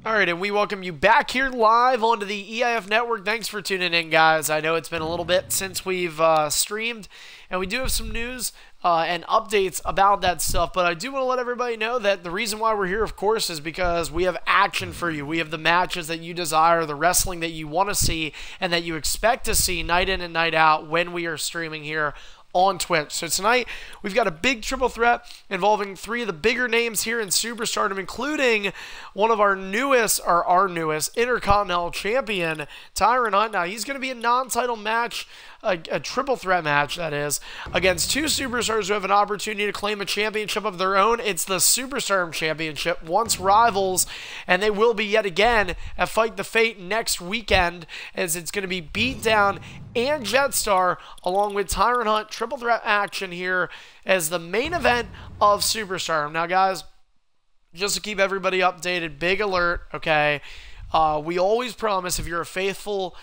All right, and we welcome you back here live onto the EIF Network. Thanks for tuning in, guys. I know it's been a little bit since we've streamed, and we do have some news and updates about that stuff, but I do want to let everybody know that the reason why we're here, of course, is because we have action for you. We have the matches that you desire, the wrestling that you want to see, and that you expect to see night in and night out when we are streaming here on Twitch. So tonight, we've got a big triple threat involving three of the bigger names here in Superstardom, including one of our newest Intercontinental Champion, Tyron Hunt. Now, he's going to be a non-title match, a triple threat match, that is, against two superstars who have an opportunity to claim a championship of their own. It's the Superstardom Championship, once rivals, and they will be yet again at Fight the Fate next weekend, as it's going to be Beatdown and Jetstar, along with Tyron Hunt, triple threat action here as the main event of Superstardom. Now, guys, just to keep everybody updated, big alert, okay? We always promise, if you're a faithful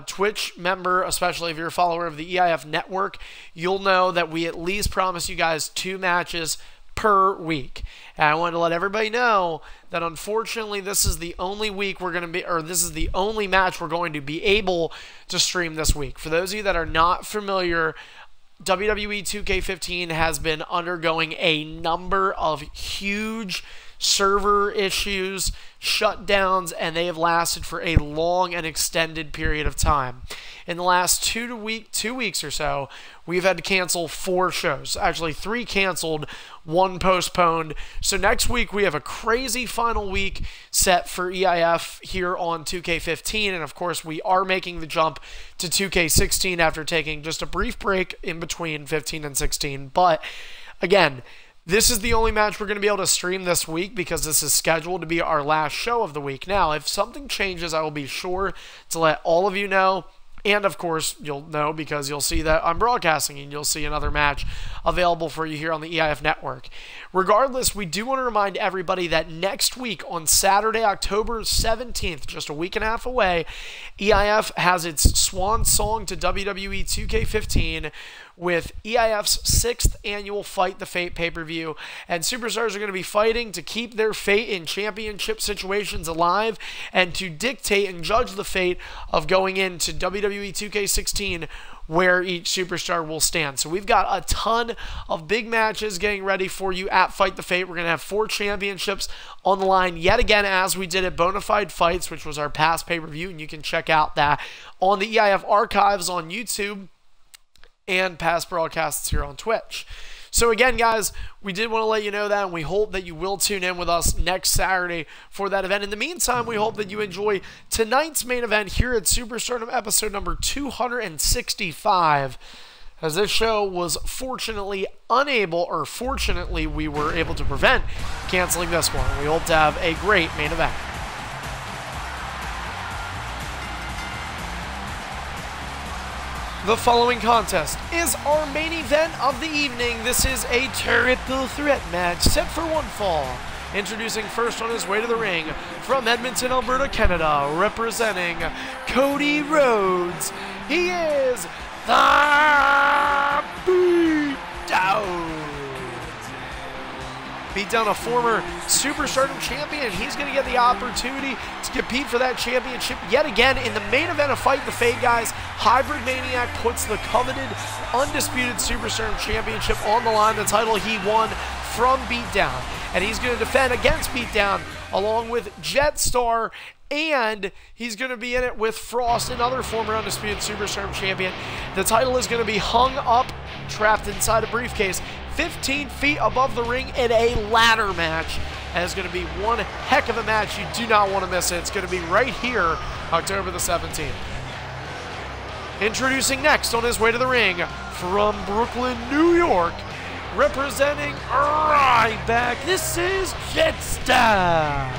Twitch member, especially if you're a follower of the EIF Network, you'll know that we at least promise you guys 2 matches per week. And I wanted to let everybody know that unfortunately this is the only week we're going to be, or this is the only match we're going to be able to stream this week. For those of you that are not familiar, WWE 2K15 has been undergoing a number of huge server issues, shutdowns, and they have lasted for a long and extended period of time. In the last 2 weeks or so, we've had to cancel 4 shows. Actually, 3 canceled, 1 postponed. So next week, we have a crazy final week set for EIF here on 2K15. And of course, we are making the jump to 2K16 after taking just a brief break in between 15 and 16. But again, this is the only match we're going to be able to stream this week because this is scheduled to be our last show of the week. Now, if something changes, I will be sure to let all of you know. And, of course, you'll know because you'll see that I'm broadcasting and you'll see another match available for you here on the EIF Network. Regardless, we do want to remind everybody that next week on Saturday, October 17th, just a week and a half away, EIF has its swan song to WWE 2K15 with EIF's 6th annual Fight the Fate pay-per-view, and superstars are going to be fighting to keep their fate in championship situations alive and to dictate and judge the fate of going into WWE 2K16 where each superstar will stand. So we've got a ton of big matches getting ready for you at Fight the Fate. We're going to have 4 championships on the line yet again, as we did at Bonafide Fights, which was our past pay-per-view, and you can check out that on the EIF archives on YouTube and past broadcasts here on Twitch. So again, guys, we did want to let you know that, and we hope that you will tune in with us next Saturday for that event. In the meantime, we hope that you enjoy tonight's main event here at Superstardom episode number 265, as this show was fortunately we were able to prevent canceling this one. We hope to have a great main event. The following contest is our main event of the evening. This is a triple threat match set for one fall. Introducing first on his way to the ring from Edmonton, Alberta, Canada, representing Cody Rhodes. He is the Beatdown. Beatdown, a former Superstardom champion. He's going to get the opportunity to compete for that championship yet again in the main event of Fight the Fate, guys. Hybrid Maniac puts the coveted, undisputed Superstardom championship on the line, the title he won from Beatdown. And he's going to defend against Beatdown along with Jetstar, and he's going to be in it with Frost, another former undisputed Superstardom champion. The title is going to be hung up, trapped inside a briefcase, 15 feet above the ring in a ladder match. And it's going to be one heck of a match. You do not want to miss it. It's going to be right here, October the 17th. Introducing next on his way to the ring from Brooklyn, New York, representing Ryback, this is Jetstar.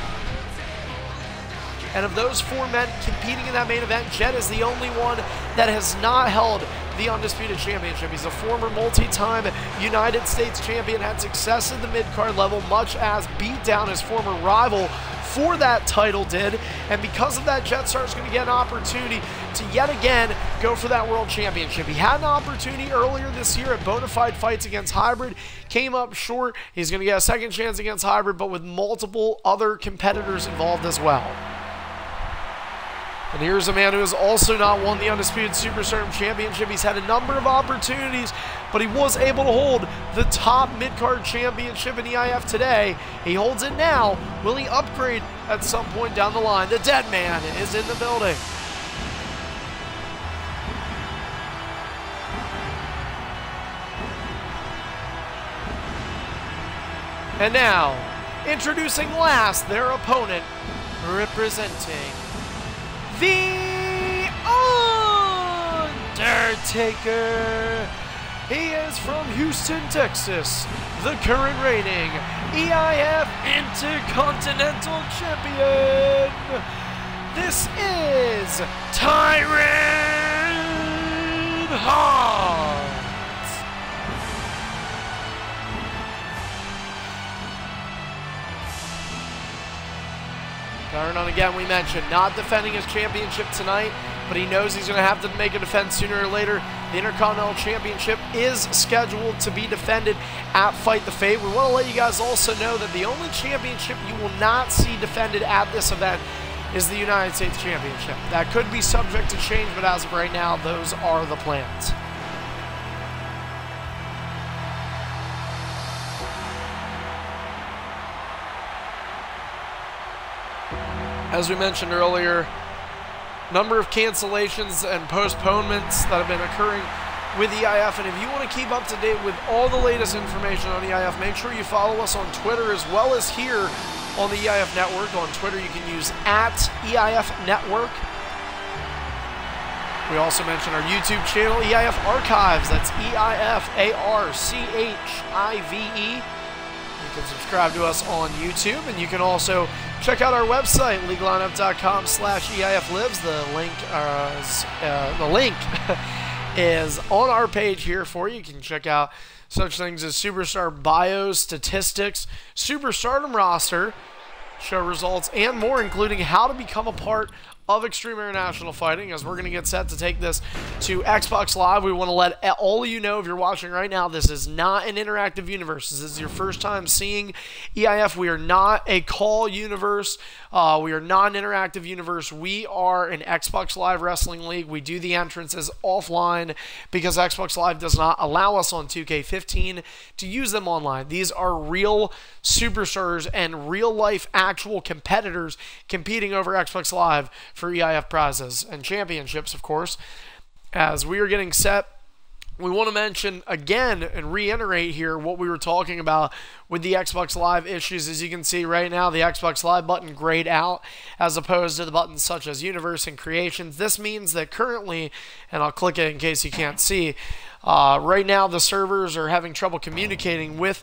And of those 4 men competing in that main event, Jet is the only one that has not held the Undisputed Championship. He's a former multi-time United States champion, had success in the mid-card level, much as Beatdown, his former rival for that title did, and because of that, Jetstar is going to get an opportunity to yet again go for that World Championship. He had an opportunity earlier this year at Bonafide Fights against Hybrid, came up short. He's going to get a second chance against Hybrid, but with multiple other competitors involved as well. And here's a man who has also not won the Undisputed Superstardom Championship. He's had a number of opportunities, but he was able to hold the top mid-card championship in EIF today. He holds it now. Will he upgrade at some point down the line? The Dead Man is in the building. And now, introducing last their opponent, representing The Undertaker. He is from Houston, Texas, the current reigning EIF Intercontinental Champion. This is Tyrant Hart. Tyrant, again, we mentioned, not defending his championship tonight, but he knows he's going to have to make a defense sooner or later. The Intercontinental Championship is scheduled to be defended at Fight the Fate. We want to let you guys also know that the only championship you will not see defended at this event is the United States Championship. That could be subject to change, but as of right now, those are the plans. As we mentioned earlier, number of cancellations and postponements that have been occurring with EIF, and if you want to keep up to date with all the latest information on EIF, make sure you follow us on Twitter as well as here on the EIF Network. On Twitter, you can use @EIF Network. We also mentioned our YouTube channel, EIF Archives. That's EIFARCHIVE. You can subscribe to us on YouTube, and you can also check out our website, leaguelineup.com/EIFlives. The link is on our page here for you. You can check out such things as Superstar bios, statistics, Superstardom roster, show results, and more, including how to become a part of Extreme International Fighting. As we're going to get set to take this to Xbox Live, we want to let all of you know, if you're watching right now, this is not an interactive universe. This is your first time seeing EIF. We are not a call universe. We are not an interactive universe. We are an Xbox Live Wrestling League. We do the entrances offline because Xbox Live does not allow us on 2K15 to use them online. These are real superstars and real-life actual competitors competing over Xbox Live for EIF prizes and championships, of course. As we are getting set, we want to mention again and reiterate here what we were talking about with the Xbox Live issues. As you can see right now, the Xbox Live button grayed out as opposed to the buttons such as Universe and Creations. This means that currently, and I'll click it in case you can't see, right now the servers are having trouble communicating with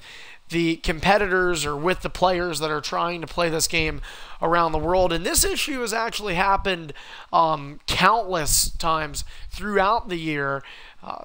the competitors or with the players that are trying to play this game around the world. And this issue has actually happened countless times throughout the year.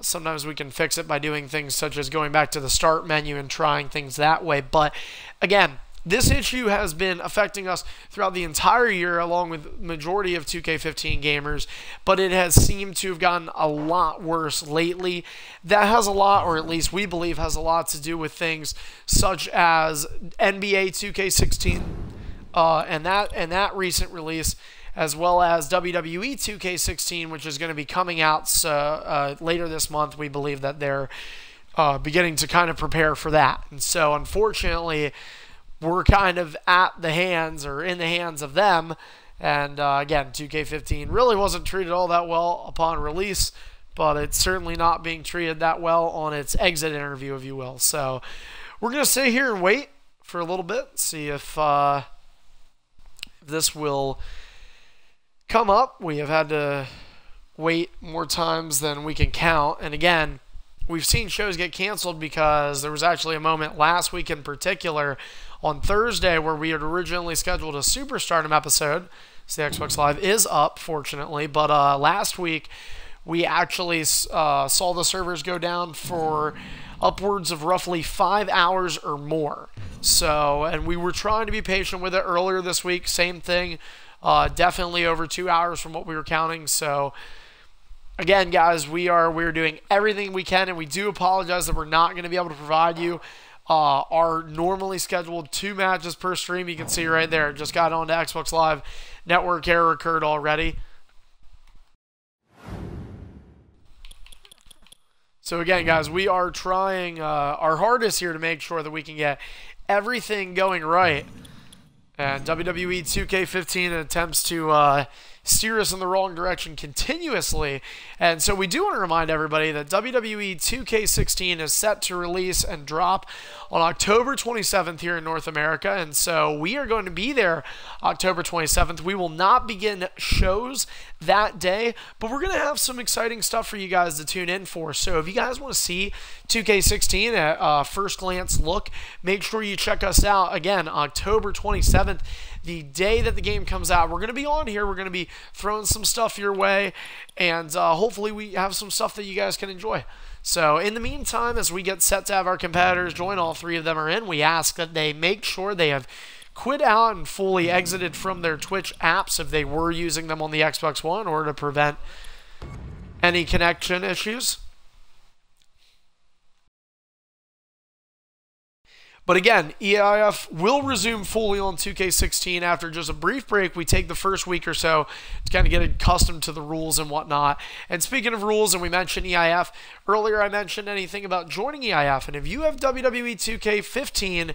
Sometimes we can fix it by doing things such as going back to the start menu and trying things that way. But again, this issue has been affecting us throughout the entire year, along with majority of 2K15 gamers, but it has seemed to have gotten a lot worse lately. That has a lot, or at least we believe has a lot to do with things such as NBA 2K16 and that recent release, as well as WWE 2K16, which is going to be coming out later this month. We believe that they're beginning to kind of prepare for that. And so, unfortunately, we're kind of in the hands of them. And again, 2K15 really wasn't treated all that well upon release, but it's certainly not being treated that well on its exit interview, if you will. So we're going to sit here and wait for a little bit, see if this will come up. We have had to wait more times than we can count. And again, we've seen shows get canceled because there was actually a moment last week in particular on Thursday where we had originally scheduled a Superstardom episode. So the Xbox Live is up, fortunately. But last week, we actually saw the servers go down for upwards of roughly 5 hours or more. So, and we were trying to be patient with it earlier this week. Same thing, definitely over 2 hours from what we were counting. So, again, guys, we're doing everything we can, and we do apologize that we're not going to be able to provide you our normally scheduled 2 matches per stream. You can see right there, it just got onto Xbox Live. Network error occurred already. So again, guys, we are trying our hardest here to make sure that we can get everything going right. And WWE 2K15 attempts to steer us in the wrong direction continuously. And so we do want to remind everybody that WWE 2K16 is set to release and drop on October 27th here in North America. And so we are going to be there October 27th. We will not begin shows that day, but we're going to have some exciting stuff for you guys to tune in for. So if you guys want to see 2K16 at first glance look, make sure you check us out again October 27th, the day that the game comes out. We're going to be on here. We're going to be throwing some stuff your way, and hopefully we have some stuff that you guys can enjoy. So in the meantime, as we get set to have our competitors join, all 3 of them are in, we ask that they make sure they have quit out and fully exited from their Twitch apps if they were using them on the Xbox One in order to prevent any connection issues. But again, EIF will resume fully on 2K16 after just a brief break. We take the first week or so to kind of get accustomed to the rules and whatnot. And speaking of rules, and we mentioned EIF, earlier I mentioned anything about joining EIF. And if you have WWE 2K15,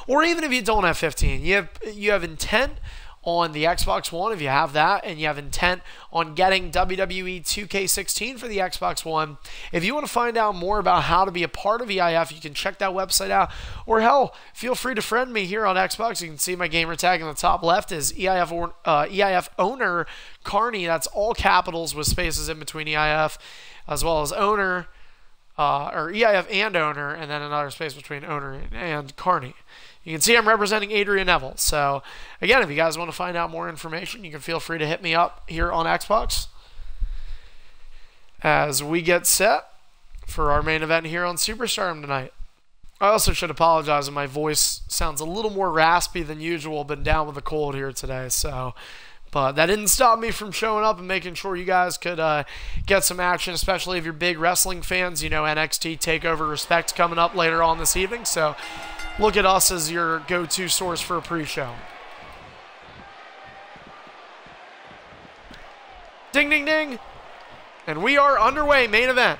or even if you don't have 15, you have intent on the Xbox One, if you have that, and you have intent on getting WWE 2K16 for the Xbox One, if you want to find out more about how to be a part of EIF, you can check that website out. Or hell, feel free to friend me here on Xbox. You can see my gamer tag in the top left is EIF owner Carney. That's all capitals with spaces in between EIF, as well as owner, or EIF and owner, and then another space between owner and Carney. You can see I'm representing Adrian Neville. So, again, if you guys want to find out more information, you can feel free to hit me up here on Xbox as we get set for our main event here on Superstardom tonight. I also should apologize if my voice sounds a little more raspy than usual. Been down with a cold here today, so... But that didn't stop me from showing up and making sure you guys could get some action, especially if you're big wrestling fans. You know, NXT TakeOver Respect coming up later on this evening, so... Look at us as your go-to source for a pre-show. Ding, ding, ding. And we are underway, main event.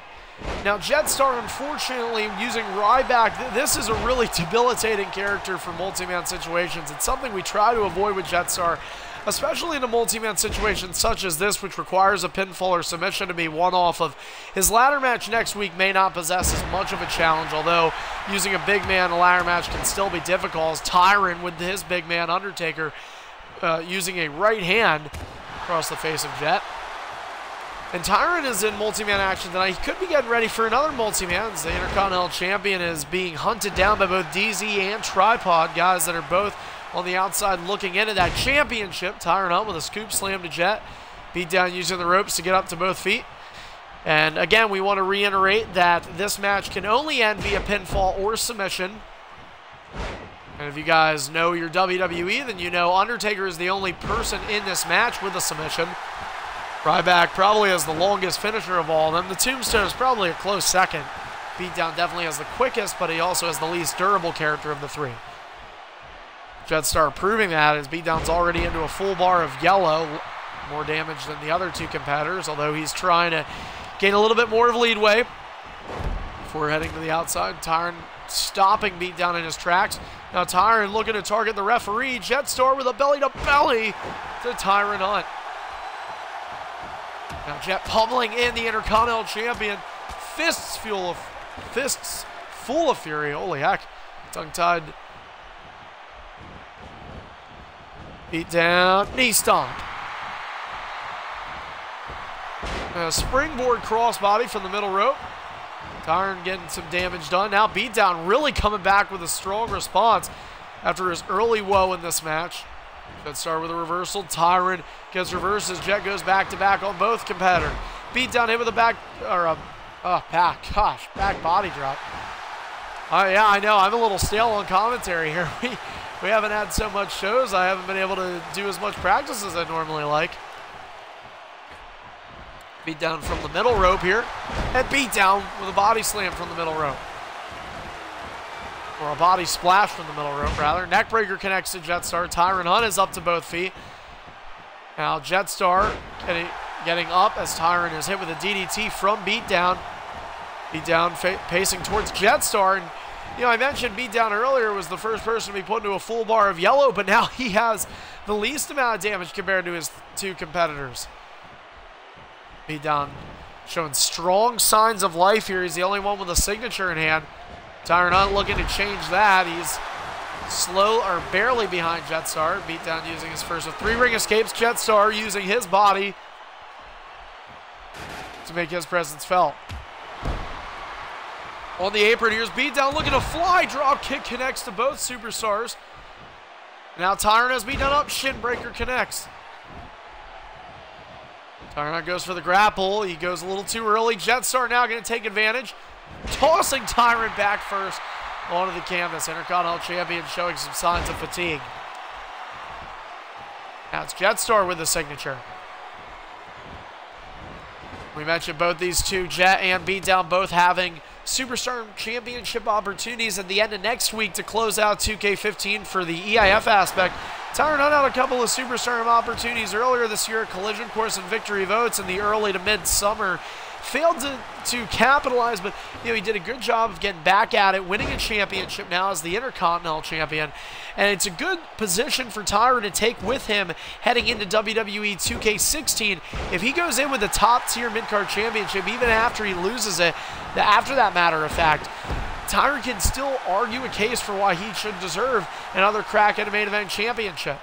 Now, Jetstar, unfortunately, using Ryback, this is a really debilitating character for multi-man situations. It's something we try to avoid with Jetstar, especially in a multi-man situation such as this, which requires a pinfall or submission to be one off of. His ladder match next week may not possess as much of a challenge, although using a big man in a ladder match can still be difficult, as Tyron with his big man Undertaker using a right hand across the face of Jet. And Tyron is in multi-man action tonight. He could be getting ready for another multi-man, as the Intercontinental Champion is being hunted down by both DZ and Tripod, guys that are both on the outside looking into that championship. Tyron up with a scoop slam to Jet. Beat down using the ropes to get up to both feet. And again, we want to reiterate that this match can only end via pinfall or submission. And if you guys know your WWE, then you know Undertaker is the only person in this match with a submission. Ryback probably has the longest finisher of all of them. The Tombstone is probably a close second. Beatdown definitely has the quickest, but he also has the least durable character of the 3. Jetstar proving that as Beatdown's already into a full bar of yellow. More damage than the other 2 competitors, although he's trying to gain a little bit more of leadway before heading to the outside. Tyron stopping Beatdown in his tracks. Now Tyron looking to target the referee. Jetstar with a belly-to-belly to Tyron Hunt. Now Jet pummeling in the Intercontinental Champion. Fists full of fury. Holy heck. Tongue-tied. Beat down. Knee stomp. A springboard crossbody from the middle rope. Tyron getting some damage done. Now Beatdown really coming back with a strong response after his early woe in this match. Jetstar with a reversal. Tyron gets reverses. Jet goes back-to-back on both competitors. Beatdown hit with a back body drop. Yeah, I know. I'm a little stale on commentary here. We haven't had so much shows. I haven't been able to do as much practice as I normally like. Beat down from the middle rope here. And beat down with a body slam from the middle rope. Or a body splash from the middle rope, rather. Neckbreaker connects to Jetstar. Tyron Hunt is up to both feet. Now Jetstar getting up as Tyron is hit with a DDT from Beatdown. Beatdown pacing towards Jetstar. And, you know, I mentioned Beatdown earlier was the first person to be put into a full bar of yellow, but now he has the least amount of damage compared to his two competitors. Beatdown showing strong signs of life here. He's the only one with a signature in hand. Tyron Hunt looking to change that. He's slow or barely behind Jetstar. Beatdown using his first of 3 ring escapes. Jetstar using his body to make his presence felt. On the apron, here's Beatdown looking to fly. Drop kick connects to both superstars. Now Tyron has Beatdown up. Shin breaker connects. Tyron Hunt goes for the grapple. He goes a little too early. Jetstar now going to take advantage. Tossing Tyron back first onto the canvas. Intercontinental Champion showing some signs of fatigue. Now it's Jetstar with the signature. We mentioned both these two, Jet and Beatdown, both having Superstar Championship opportunities at the end of next week to close out 2K15 for the EIF aspect. Tyron Hunt had a couple of Superstar opportunities earlier this year at Collision Course and Victory Votes in the early to mid-summer. Failed to capitalize, but you know, he did a good job of getting back at it, winning a championship now as the Intercontinental Champion. And it's a good position for Tyron to take with him heading into WWE 2K16. If he goes in with the top-tier mid-card championship, even after he loses it, after that matter of fact, Tyron can still argue a case for why he should deserve another crack at a main event championship.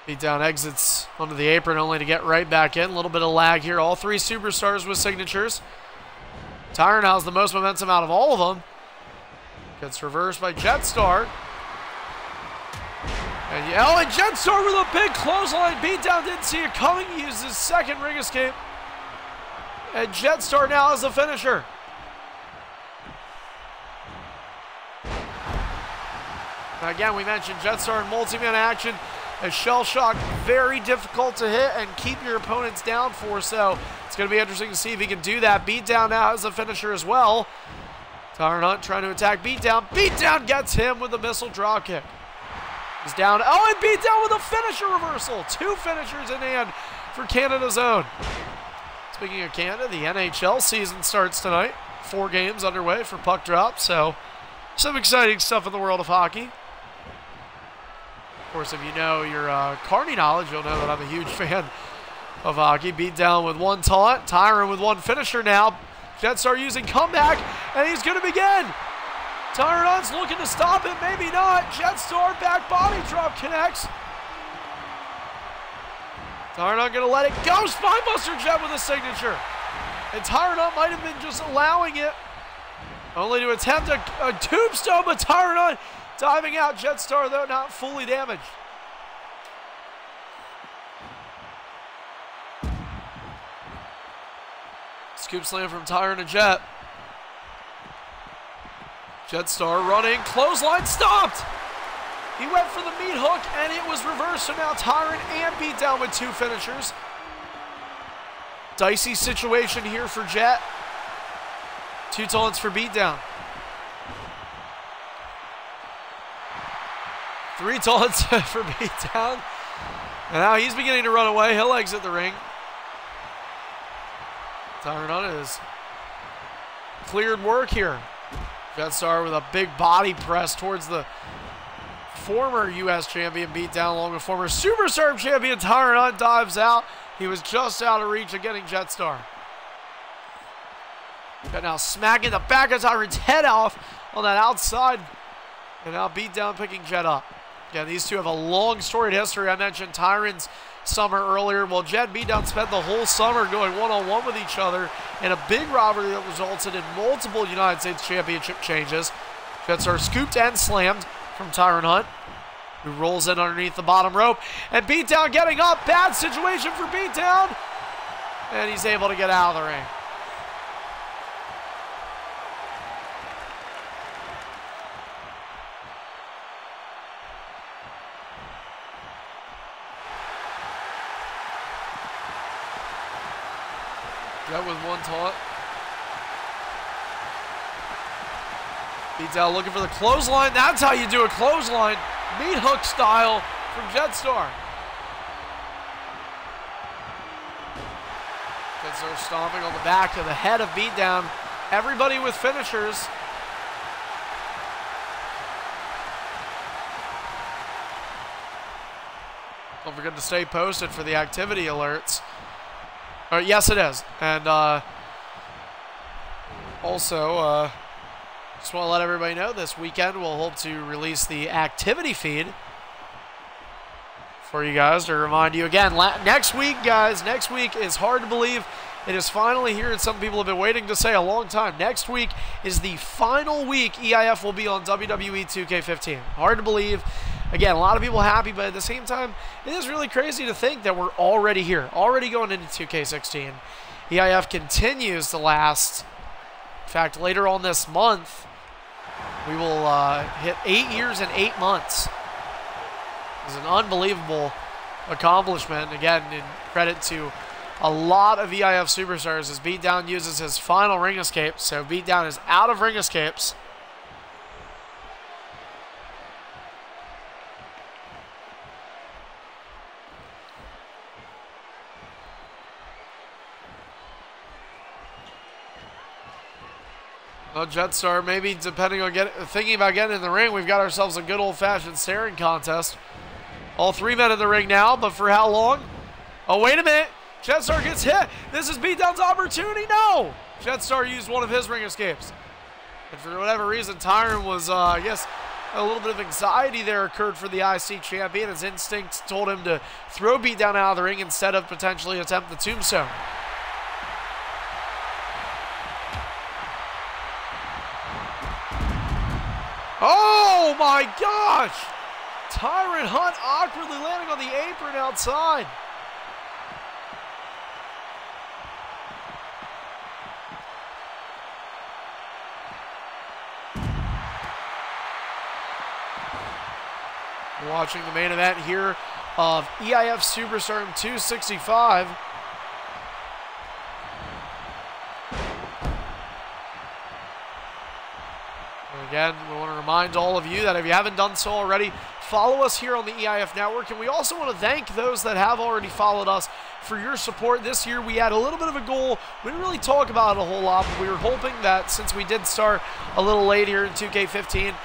Beatdown exits onto the apron only to get right back in. A little bit of lag here. All 3 superstars with signatures. Tyron has the most momentum out of all of them. Gets reversed by Jetstar. And Jetstar with a big clothesline. Beatdown didn't see it coming. He used his second ring escape. And Jetstar now has the finisher. Now again, we mentioned Jetstar in multi-man action. A shell shock, very difficult to hit and keep your opponents down for, so it's going to be interesting to see if he can do that. Beatdown now has a finisher as well. Tyron Hunt trying to attack Beatdown. Beatdown gets him with a missile dropkick. He's down. Oh, and Beatdown with a finisher reversal. 2 finishers in hand for Canada's own. Speaking of Canada, the NHL season starts tonight. 4 games underway for puck drop, so some exciting stuff in the world of hockey. Of course, if you know your Carney knowledge, you'll know that I'm a huge fan of hockey. Beatdown with 1 taunt. Tyron with 1 finisher now. Jetstar using comeback, and he's going to begin. Tyron Hunt's looking to stop it. Maybe not. Jetstar back body drop connects. Tyron Hunt going to let it go. Spinebuster Jet with a signature. And Tyron Hunt might have been just allowing it. Only to attempt a tombstone, but Tyron Hunt diving out. Jetstar, though, not fully damaged. Scoop slam from Tyron to Jet. Jetstar running. Clothesline stopped. He went for the meat hook, and it was reversed. So now Tyron and Beatdown with 2 finishers. Dicey situation here for Jet. 2 taunts for Beatdown. 3 taunts for Beatdown. And now he's beginning to run away. He'll exit the ring. Tyron Hunt is cleared work here. Jetstar with a big body press towards the former U.S. champion Beatdown, along with former Superstar champion Tyron Hunt dives out. He was just out of reach of getting Jetstar. But now smacking the back of Tyron's head off on that outside. And now Beatdown picking Jet up. Again, these two have a long storied history. I mentioned Tyron's summer earlier. Well, Jet and Beatdown spent the whole summer going one-on-one with each other in a big rivalry that resulted in multiple United States Championship changes. Jetstar scooped and slammed from Tyron Hunt, who rolls in underneath the bottom rope. And Beatdown getting up. Bad situation for Beatdown. And he's able to get out of the ring. Jet with one taunt. Beats out looking for the clothesline. That's how you do a clothesline. Meat hook style from Jetstar. Jetstar stomping on the back of the head of Beatdown. Everybody with finishers. Don't forget to stay posted for the activity alerts. Yes, it is. And also, just want to let everybody know this weekend we'll hope to release the activity feed for you guys to remind you again. Next week, guys, next week is hard to believe. It is finally here, and some people have been waiting to say a long time. Next week is the final week EIF will be on WWE 2K15. Hard to believe. Again, a lot of people happy, but at the same time, it is really crazy to think that we're already here, already going into 2K16. EIF continues to last. In fact, later on this month, we will hit 8 years and 8 months. It's an unbelievable accomplishment. Again, in credit to a lot of EIF superstars as Beatdown uses his final ring escape. So Beatdown is out of ring escapes. Well, Jetstar, maybe depending on thinking about getting in the ring, we've got ourselves a good old-fashioned staring contest. All 3 men in the ring now, but for how long? Oh, wait a minute. Jetstar gets hit. This is Beatdown's opportunity. No! Jetstar used one of his ring escapes. And for whatever reason, Tyron was, I guess, a little bit of anxiety there occurred for the IC champion. His instincts told him to throw Beatdown out of the ring instead of potentially attempt the tombstone. Oh my gosh! Tyron Hunt awkwardly landing on the apron outside. We're watching the main event here of EIF Superstardom 265. Again, we want to remind all of you that if you haven't done so already, follow us here on the EIF Network. And we also want to thank those that have already followed us for your support. This year we had a little bit of a goal. We didn't really talk about it a whole lot, but we were hoping that since we did start a little late here in 2K15,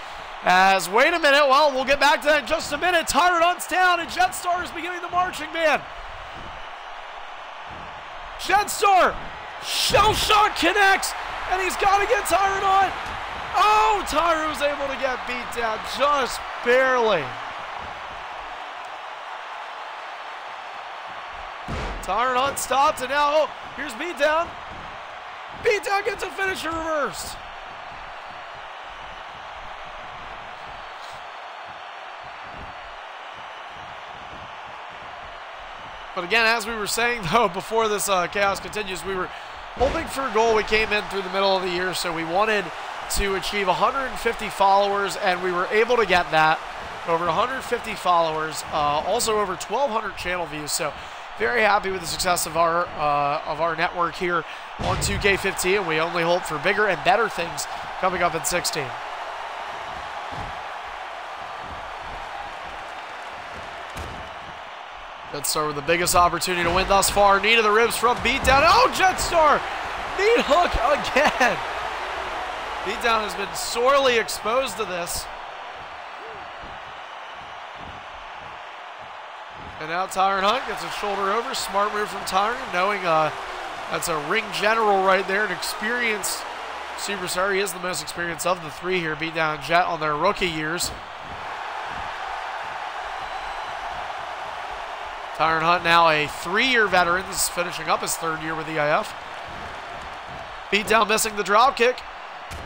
wait a minute, well, we'll get back to that in just a minute. Tyron Hunt's down, and Jetstar is beginning the marching band. Jetstar, shell shock connects, and he's got to get Tyron Hunt. Oh, Tyron was able to get beat down just barely. Tyron Hunt stopped, and now, oh, here's Beatdown. Beatdown gets a finisher reversed. But again, as we were saying, though, before this chaos continues, we were hoping for a goal. We came in through the middle of the year, so we wanted to achieve 150 followers, and we were able to get that. Over 150 followers, also over 1,200 channel views. So very happy with the success of our network here on 2K15, and we only hope for bigger and better things coming up in 16. Jetstar with the biggest opportunity to win thus far. Knee to the ribs from Beatdown. Oh, Jetstar! Knee hook again. Beatdown has been sorely exposed to this. And now Tyron Hunt gets a shoulder over. Smart move from Tyron, knowing that's a ring general right there, an experienced superstar. He is the most experienced of the three here. Beatdown and Jet on their rookie years. Tyron Hunt now a 3-year veteran. This is finishing up his 3rd year with EIF. Beatdown missing the drop kick.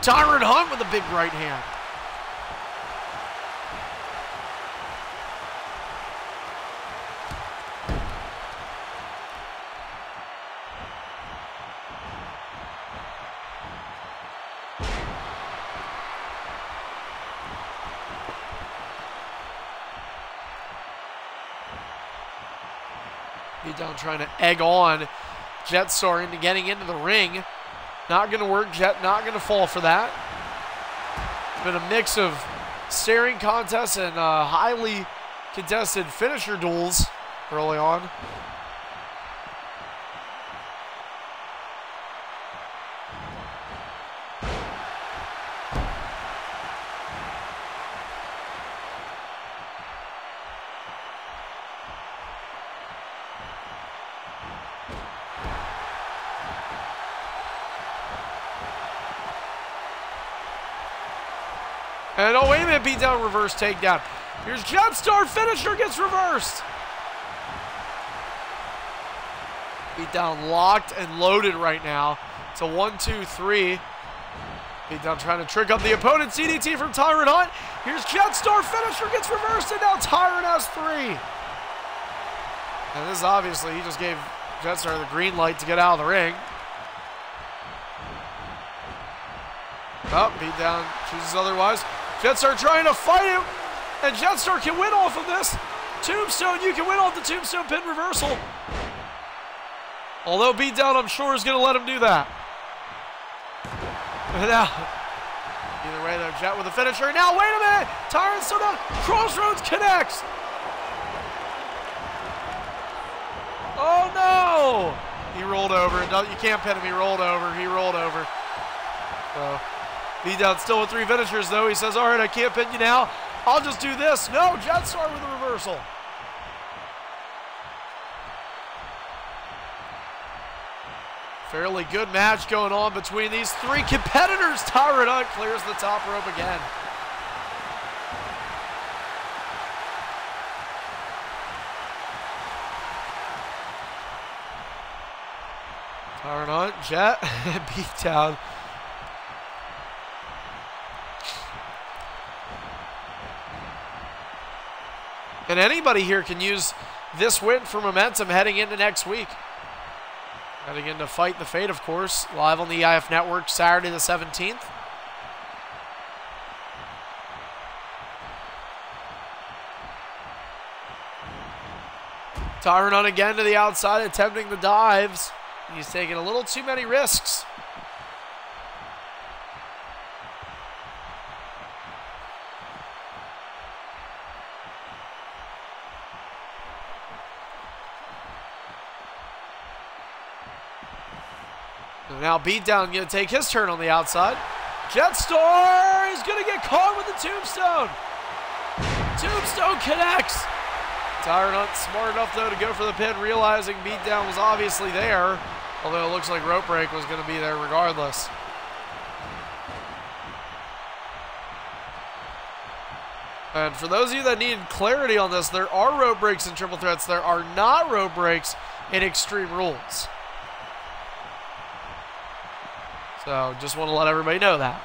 Tyron Hunt with a big right hand. Beatdown trying to egg on Jetstar into getting into the ring. Not going to work. Jet not going to fall for that. Been a mix of staring contests and highly contested finisher duels early on. And oh, wait a minute, beat down, reverse takedown. Here's Jetstar, finisher gets reversed. Beat down locked and loaded right now. It's a 1-2-3. Beat down trying to trick up the opponent. CDT from Tyrant Hunt. Here's Jetstar, finisher gets reversed, and now Tyrant has 3. And this is obviously, he just gave Jetstar the green light to get out of the ring. Oh, beat down, chooses otherwise. Jetstar trying to fight him, and Jetstar can win off of this. Tombstone, you can win off the Tombstone pin reversal. Although beatdown, I'm sure, is going to let him do that. But now, either way though, Jet with a finisher. Now, wait a minute, Tyrant still down. Crossroads connects. Oh no! He rolled over. You can't pin him. He rolled over. He rolled over. So. Beatdown still with 3 finishers, though. He says, all right, I can't pin you now. I'll just do this. No, Jetstar with a reversal. Fairly good match going on between these 3 competitors. Tyrant Hunt clears the top rope again. Tyrant Hunt, Jet, beatdown. And anybody here can use this win for momentum heading into next week. Heading into Fight the Fate, of course, live on the EIF Network Saturday the 17th. Tyrant Hunt again to the outside, attempting the dives. He's taking a little too many risks. Now beatdown going to take his turn on the outside. Jetstar is going to get caught with the Tombstone. Tombstone connects. Tyrant Hunt smart enough though to go for the pin, realizing beatdown was obviously there. Although it looks like rope break was going to be there regardless. And for those of you that need clarity on this, there are rope breaks in triple threats. There are not rope breaks in Extreme Rules. So just want to let everybody know that.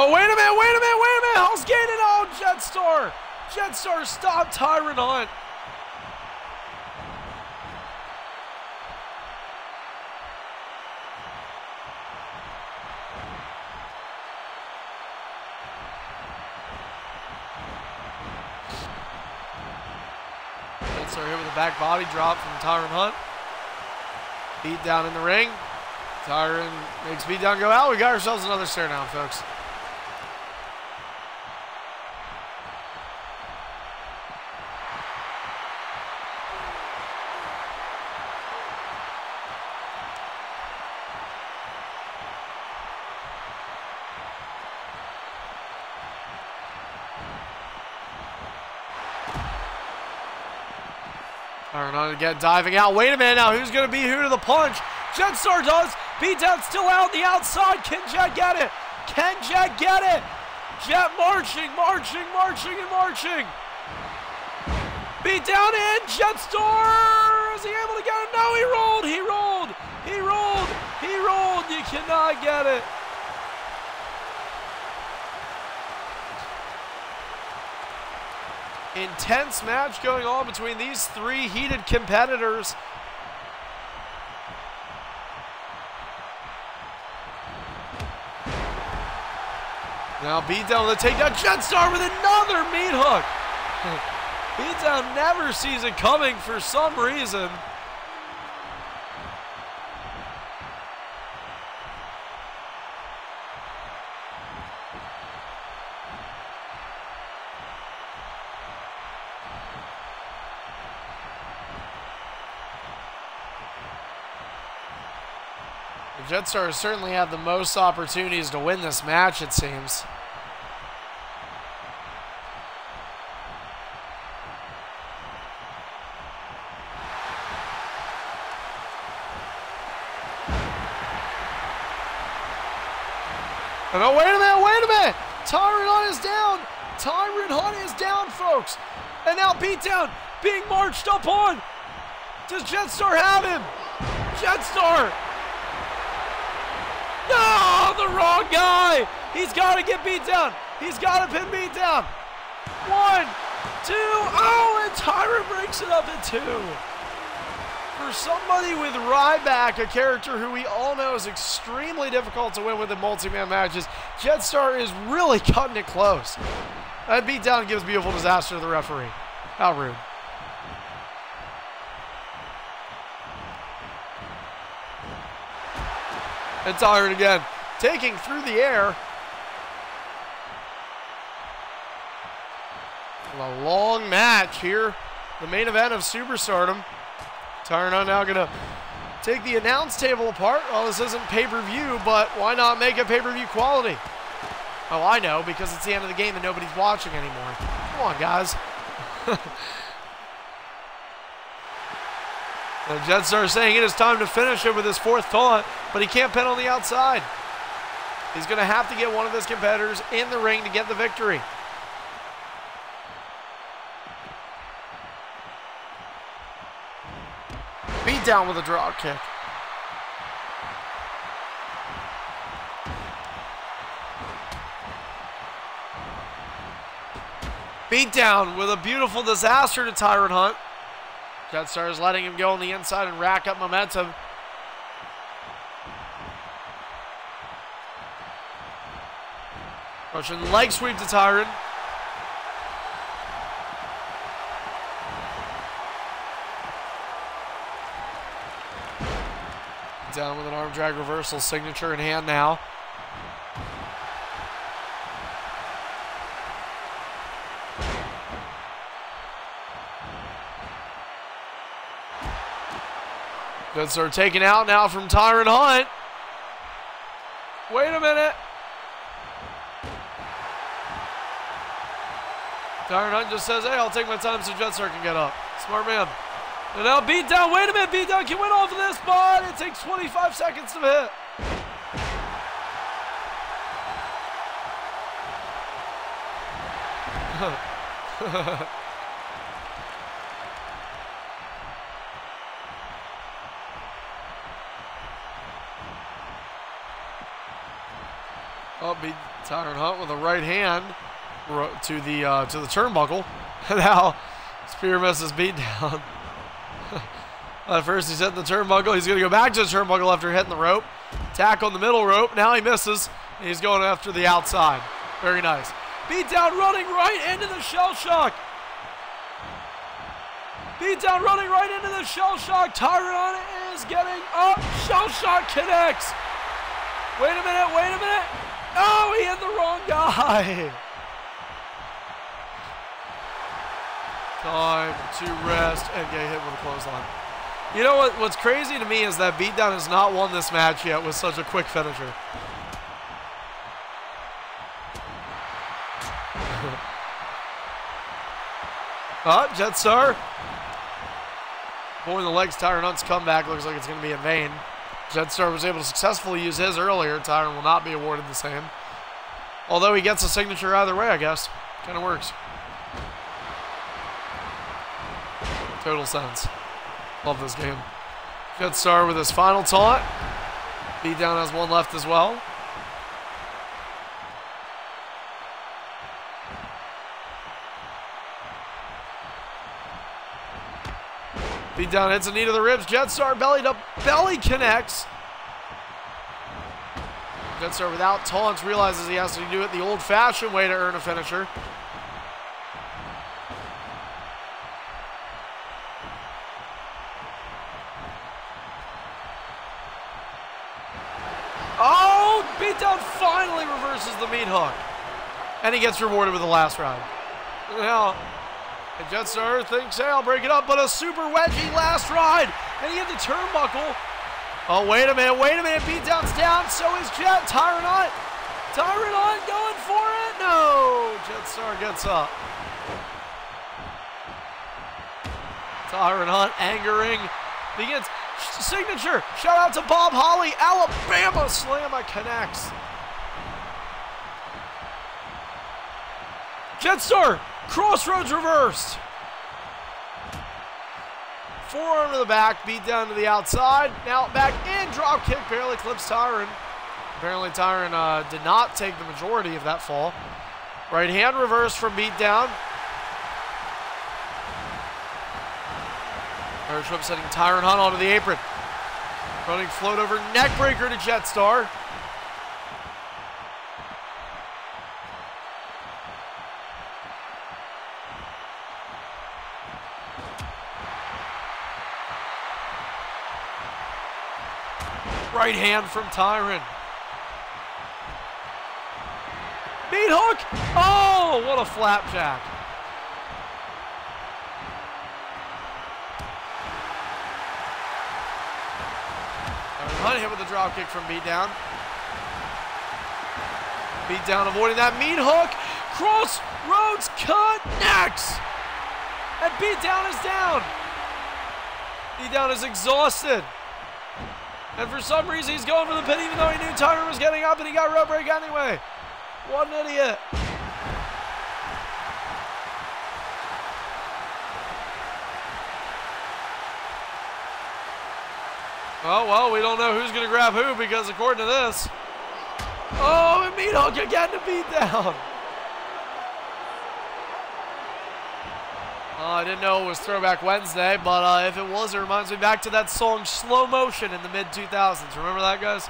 Oh, wait a minute, wait a minute, wait a minute. Hell's Gate it all, Jetstar. Jetstar stopped Tyrant Hunt. Jetstar here with a back body drop from Tyrant Hunt. Beat down in the ring. Tyrant makes beatdown go out. We got ourselves another stare down, folks. Tyrant Hunt again diving out. Wait a minute now. Who's going to be who to the punch? Jetstar does. Beatdown still out on the outside. Can Jet get it? Can Jet get it? Jet marching, marching, marching, and marching. Beatdown in. Jetstar. Is he able to get it? No, he rolled. He rolled. He rolled. He rolled. You cannot get it. Intense match going on between these three heated competitors. Now Beatdown with a takedown. Jetstar with another meat hook. Beatdown never sees it coming for some reason. The Jetstar certainly had the most opportunities to win this match, it seems. Oh, wait a minute, wait a minute! Tyrant Hunt is down! Tyrant Hunt is down, folks! And now Beatdown being marched up on! Does Jetstar have him? Jetstar! No, the wrong guy! He's got to get Beatdown! He's got to pin Beatdown! 1, 2, oh, and Tyrant breaks it up in 2. For somebody with Ryback, a character who we all know is extremely difficult to win with in multi-man matches, Jetstar is really cutting it close. That Beatdown gives beautiful disaster to the referee. How rude. And Tyrant again, taking through the air. A long match here. The main event of Superstardom. Tyrant now going to take the announce table apart. Well, this isn't pay-per-view, but why not make it pay-per-view quality? Oh, I know, because it's the end of the game and nobody's watching anymore. Come on, guys. The Jetstar saying it is time to finish it with his 4th taunt, but he can't pin on the outside. He's going to have to get one of his competitors in the ring to get the victory. Beatdown with a drop kick. Beatdown with a beautiful disaster to Tyrant Hunt. Jetstar is letting him go on the inside and rack up momentum. Russian leg sweep to Tyrant. Down with an arm drag reversal, signature in hand now. Jetstar taken out now from Tyrant Hunt. Wait a minute. Tyrant Hunt just says, hey, I'll take my time so Jetstar can get up. Smart man. And now Beatdown, wait a minute, Beatdown can win off of this, but it takes 25 seconds to hit. Oh, beat Tyrant Hunt with a right hand to the turnbuckle. Now spear misses Beatdown. At first he's hitting the turnbuckle. He's going to go back to the turnbuckle after hitting the rope. Tack on the middle rope. Now he misses. And he's going after the outside. Very nice. Beatdown running right into the shell shock. Beatdown running right into the shell shock. Tyrant is getting up. Shell shock connects. Wait a minute. Wait a minute. Oh, he hit the wrong guy. Time to rest and get hit with a clothesline. You know what? What's crazy to me is that Beatdown has not won this match yet with such a quick finisher. Jetstar pulling the legs. Tyrant Hunt's comeback looks like it's going to be in vain. Jetstar was able to successfully use his earlier. Tyron will not be awarded the same. Although he gets a signature either way, I guess. Kind of works. Total sense. Love this game. Jetstar with his final taunt. Beatdown has one left as well. Beatdown hits a knee to the ribs. Jetstar belly to belly connects. Jetstar without taunts realizes he has to do it the old-fashioned way to earn a finisher. Oh, Beatdown finally reverses the meat hook. And he gets rewarded with the last ride. Now, and Jetstar thinks, hey, I'll break it up, but a super wedgie last ride. And he hit the turnbuckle. Oh, wait a minute. Beatdown's down. So is Jet. Tyron Hunt. Tyron Hunt going for it. No. Jetstar gets up. Tyron Hunt angering. Begins signature. Shout out to Bob Holly. Alabama Slammer connects. Jetstar. Crossroads reversed. Forearm to the back, beat down to the outside. Now back in, drop kick, barely clips Tyron. Apparently Tyron did not take the majority of that fall. Right hand reverse from beatdown. Irish whip sending Tyron Hunt onto the apron. Running float over neck breaker to Jetstar. Right hand from Tyron. Meat hook. Oh, what a flapjack. Tyron Hunt hit with a drop kick from beatdown. Beatdown avoiding that meat hook. Crossroads connects. And beatdown is down. Beatdown is exhausted. And for some reason, he's going for the pin even though he knew Tyron was getting up and he got rope break anyway. What an idiot. Oh, well, we don't know who's going to grab who because according to this. Oh, and meat hook again to beat down. I didn't know it was Throwback Wednesday, but if it was, it reminds me back to that song Slow Motion in the mid-2000s. Remember that, guys?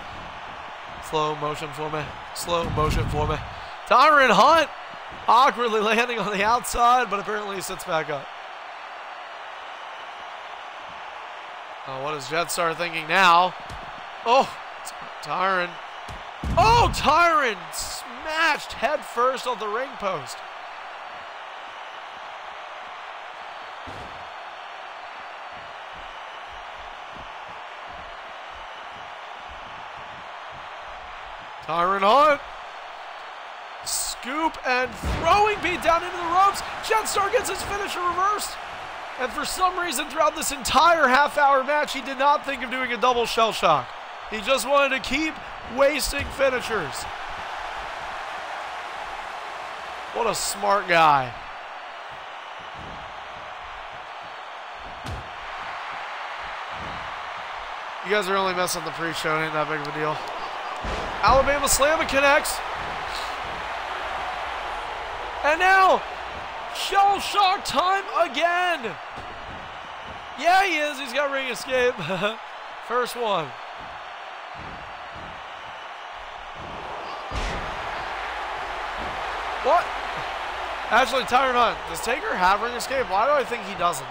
Slow motion for me. Slow motion for me. Tyron Hunt awkwardly landing on the outside, but apparently he sits back up. Oh, what is Jetstar thinking now? Oh, Tyron. Oh, Tyron smashed head first on the ring post. Tyron Hunt. Scoop and throwing beat down into the ropes. Jetstar gets his finisher reversed. And for some reason throughout this entire half-hour match, he did not think of doing a double shell shock. He just wanted to keep wasting finishers. What a smart guy. You guys are only messing the pre-show. It ain't that big of a deal. Alabama Slammer connects. And now, shell shock time again. Yeah, he is. He's got ring escape. First one. What? Actually, Tyron Hunt, does Taker have ring escape? Why do I think he doesn't?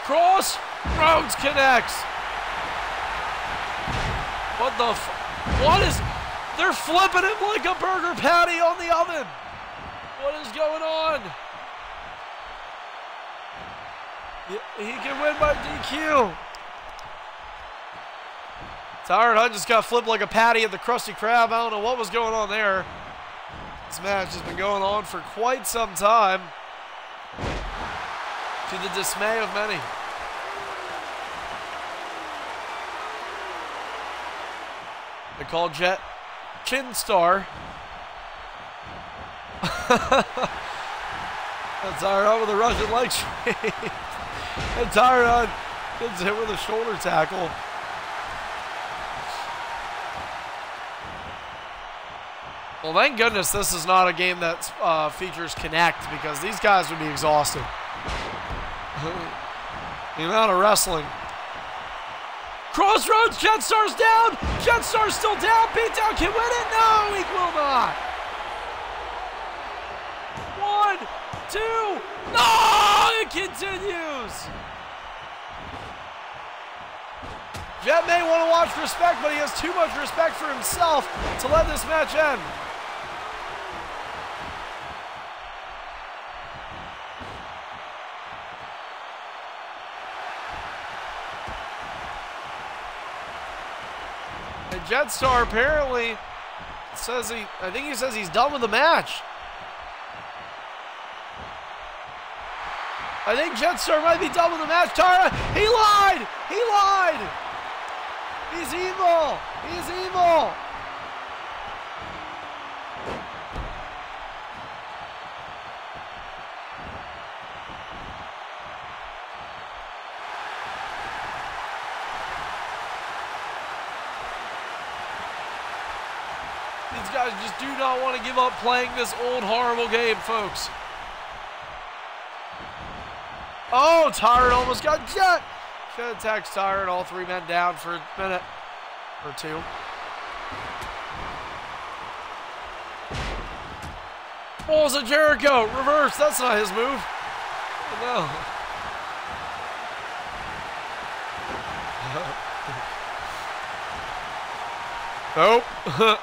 Crossroads connects. What the what is... They're flipping him like a burger patty on the oven. What is going on? He can win by DQ. Tired, I just got flipped like a patty at the Krusty Krab. I don't know what was going on there. This match has been going on for quite some time, to the dismay of many. They call Jet Chin Star. Tired on with a Russian leg sweep. And Tired on gets hit with a shoulder tackle. Well, thank goodness this is not a game that features Connect, because these guys would be exhausted. The amount of wrestling. Crossroads, Jetstar's down. Jetstar's still down. Beatdown can win it. No, he will not. 1, 2. No, it continues. Jet may want to watch respect, but he has too much respect for himself to let this match end. And Jetstar apparently says I think he says he's done with the match. I think Jetstar might be done with the match. Tara, he lied! He lied! He's evil! He's evil! These guys just do not want to give up playing this old horrible game, folks. Oh, Tired almost got Jet. Should have attacked Tired. All 3 men down for a minute or 2. Balls of Jericho. Reverse. That's not his move. Oh, no. Nope.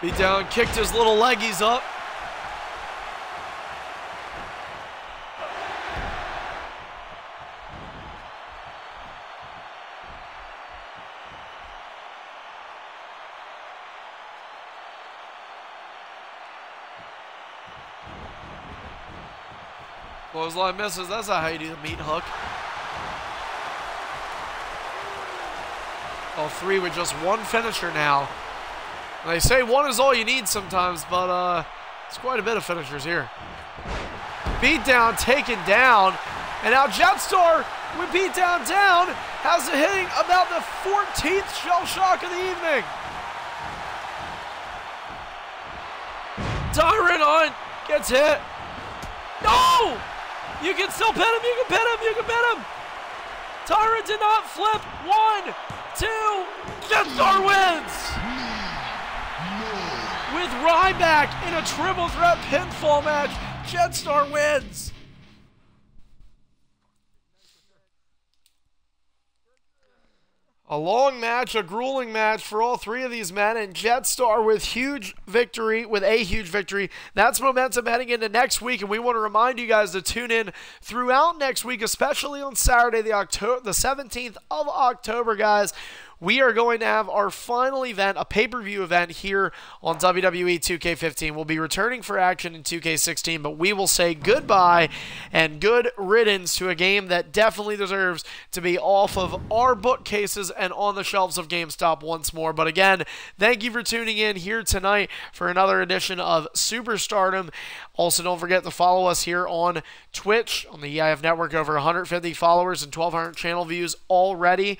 Beat down, kicked his little leggies up. Clothesline misses. That's not how you do the meat hook. All 3 with just 1 finisher now. And they say 1 is all you need sometimes, but it's quite a bit of finishers here. Beatdown taken down. And now Jetstar with Beatdown down has it hitting about the 14th shell shock of the evening. Tyrant on gets hit. No! You can still pin him, you can pin him, you can pin him! Tyrant did not flip. 1, 2, Jetstar wins! With Ryback in a triple threat pinfall match, Jetstar wins! A long match, a grueling match for all 3 of these men, and Jetstar with a huge victory. That's momentum heading into next week, and we want to remind you guys to tune in throughout next week, especially on Saturday, the 17th of October, guys. We are going to have our final event, a pay-per-view event here on WWE 2K15. We'll be returning for action in 2K16, but we will say goodbye and good riddance to a game that definitely deserves to be off of our bookcases and on the shelves of GameStop once more. But again, thank you for tuning in here tonight for another edition of Superstardom. Also, don't forget to follow us here on Twitch, on the EIF Network. Over 150 followers and 1,200 channel views already.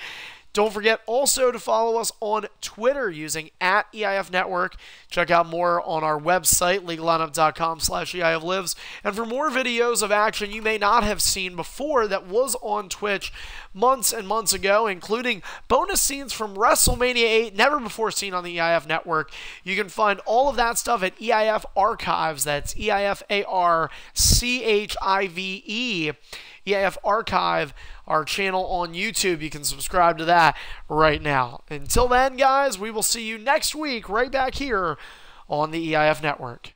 Don't forget also to follow us on Twitter using @EIF Network. Check out more on our website, legallineup.com/EIFlives. And for more videos of action you may not have seen before that was on Twitch months and months ago, including bonus scenes from WrestleMania 8, never before seen on the EIF Network. You can find all of that stuff at EIF Archives. That's EIFARCHIVE. EIF Archive, our channel on YouTube. You can subscribe to that right now. Until then, guys, we will see you next week right back here on the EIF Network.